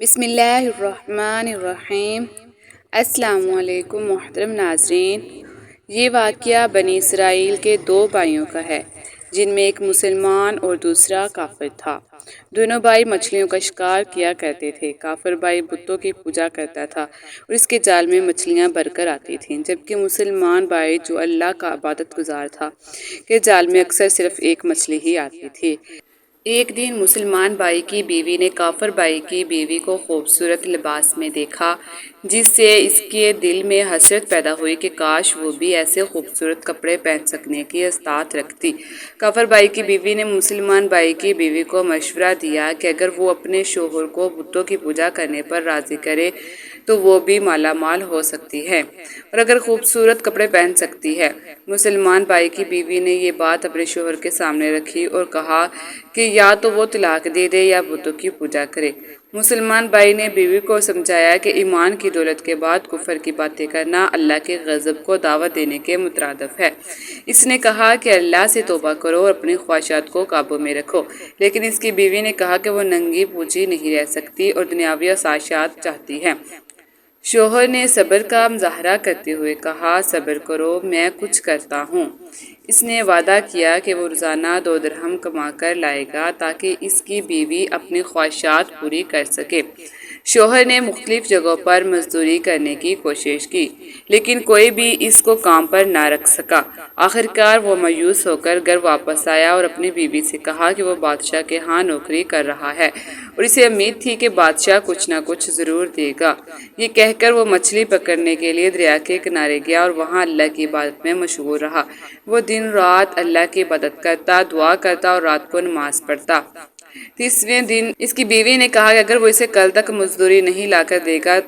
بسم اللہ الرحمن الرحیم۔ السلام علیکم محترم ناظرین، یہ واقعہ بنی اسرائیل کے دو بھائیوں کا ہے جن میں ایک مسلمان اور دوسرا کافر تھا۔ دونوں بھائی مچھلیوں کا شکار کیا کرتے تھے۔ کافر بھائی بتوں کی پوجا کرتا تھا اور اس کے جال میں مچھلیاں بھر کر آتی تھیں، جبکہ مسلمان بھائی جو اللہ کا عبادت گزار تھا کے جال میں اکثر صرف ایک مچھلی ہی آتی تھی۔ ایک دن مسلمان بھائی کی بیوی نے کافر بھائی کی بیوی کو خوبصورت لباس میں دیکھا، جس سے اس کے دل میں حسرت پیدا ہوئی کہ کاش وہ بھی ایسے خوبصورت کپڑے پہن سکنے کی استطاعت رکھتی۔ کافر بھائی کی بیوی نے مسلمان بھائی کی بیوی کو مشورہ دیا کہ اگر وہ اپنے شوہر کو بتوں کی پوجا کرنے پر راضی کرے تو وہ بھی مالا مال ہو سکتی ہے اور اگر خوبصورت کپڑے پہن سکتی ہے۔ مسلمان بھائی کی بیوی نے یہ بات اپنے شوہر کے سامنے رکھی اور کہا کہ یا تو وہ طلاق دے دے یا بتوں کی پوجا کرے۔ مسلمان بھائی نے بیوی کو سمجھایا کہ ایمان کی دولت کے بعد کفر کی باتیں کرنا اللہ کے غضب کو دعوت دینے کے مترادف ہے۔ اس نے کہا کہ اللہ سے توبہ کرو اور اپنی خواہشات کو قابو میں رکھو، لیکن اس کی بیوی نے کہا کہ وہ ننگی پوچھی نہیں رہ سکتی اور دنیاوی آسائشات چاہتی ہے۔ شوہر نے صبر کا مظاہرہ کرتے ہوئے کہا، صبر کرو، میں کچھ کرتا ہوں۔ اس نے وعدہ کیا کہ وہ روزانہ 2 درہم کما کر لائے گا تاکہ اس کی بیوی اپنی خواہشات پوری کر سکے۔ شوہر نے مختلف جگہوں پر مزدوری کرنے کی کوشش کی، لیکن کوئی بھی اس کو کام پر نہ رکھ سکا۔ آخرکار وہ مایوس ہو کر گھر واپس آیا اور اپنی بیوی سے کہا کہ وہ بادشاہ کے ہاں نوکری کر رہا ہے اور اسے امید تھی کہ بادشاہ کچھ نہ کچھ ضرور دے گا۔ یہ کہہ کر وہ مچھلی پکڑنے کے لیے دریا کے کنارے گیا اور وہاں اللہ کی عبادت میں مشغول رہا۔ وہ دن رات اللہ کی عبادت کرتا، دعا کرتا اور رات کو نماز پڑھتا۔ 30ویں دن اس کی بیوی نے کہا کہ اگر وہ اسے کل تک مزدوری نہیں لا کر دے گا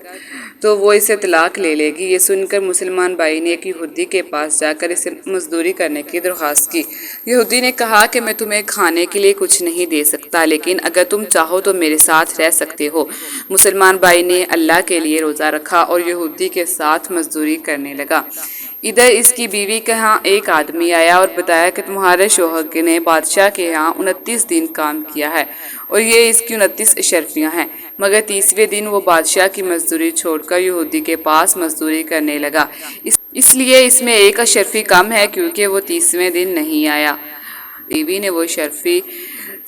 تو وہ اسے طلاق لے لے گی۔ یہ سن کر مسلمان بھائی نے ایک یہودی کے پاس جا کر اسے مزدوری کرنے کی درخواست کی۔ یہودی نے کہا کہ میں تمہیں کھانے کے لیے کچھ نہیں دے سکتا، لیکن اگر تم چاہو تو میرے ساتھ رہ سکتے ہو۔ مسلمان بھائی نے اللہ کے لیے روزہ رکھا اور یہودی کے ساتھ مزدوری کرنے لگا۔ ادھر اس کی بیوی کے ہاں ایک آدمی آیا اور بتایا کہ تمہارے شوہر نے بادشاہ کے ہاں 29 دن کام کیا ہے اور یہ اس کی 29 اشرفیاں ہیں، مگر 30ویں دن وہ بادشاہ کی مزدوری چھوڑ کر یہودی کے پاس مزدوری کرنے لگا، اس لیے اس میں ایک اشرفی کم ہے کیونکہ وہ 30ویں دن نہیں آیا۔ بیوی نے وہ اشرفی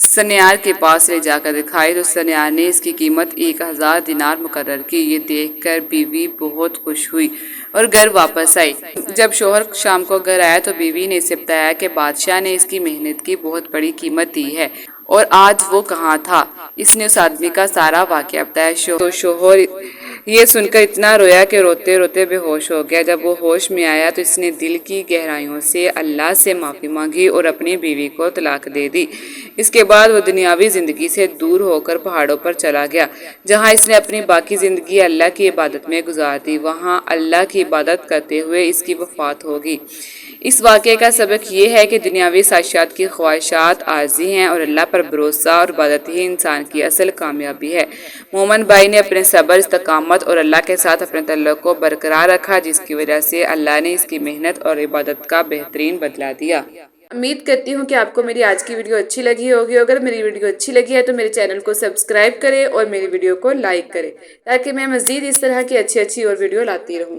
سنیار کے پاس لے جا کر دکھائی تو سنیار نے اس کی قیمت 1000 دینار مقرر کی۔ یہ دیکھ کر بیوی بہت خوش ہوئی اور گھر واپس آئی۔ جب شوہر شام کو گھر آیا تو بیوی نے اسے بتایا کہ بادشاہ نے اس کی محنت کی بہت بڑی قیمت دی ہے اور آج وہ کہاں تھا۔ اس نے اس آدمی کا سارا واقعہ بتایا تو شوہر یہ سن کر اتنا رویا کہ روتے روتے بے ہوش ہو گیا۔ جب وہ ہوش میں آیا تو اس نے دل کی گہرائیوں سے اللہ سے معافی مانگی اور اپنی بیوی کو طلاق دے دی۔ اس کے بعد وہ دنیاوی زندگی سے دور ہو کر پہاڑوں پر چلا گیا، جہاں اس نے اپنی باقی زندگی اللہ کی عبادت میں گزار دی۔ وہاں اللہ کی عبادت کرتے ہوئے اس کی وفات ہوگی۔ اس واقعے کا سبق یہ ہے کہ دنیاوی خواہشات کی خواہشات عارضی ہیں اور اللہ پر بھروسہ اور عبادت ہی انسان کی اصل کامیابی ہے۔ مومن بھائی نے اپنے صبر، استقامت اور اللہ کے ساتھ اپنے تعلق کو برقرار رکھا، جس کی وجہ سے اللہ نے اس کی محنت اور عبادت کا بہترین بدلہ دیا۔ امید کرتی ہوں کہ آپ کو میری آج کی ویڈیو اچھی لگی ہوگی۔ اگر میری ویڈیو اچھی لگی ہے تو میرے چینل کو سبسکرائب کریں اور میری ویڈیو کو لائک کریں تاکہ میں مزید اس طرح کی اچھی اور ویڈیو لاتی رہوں۔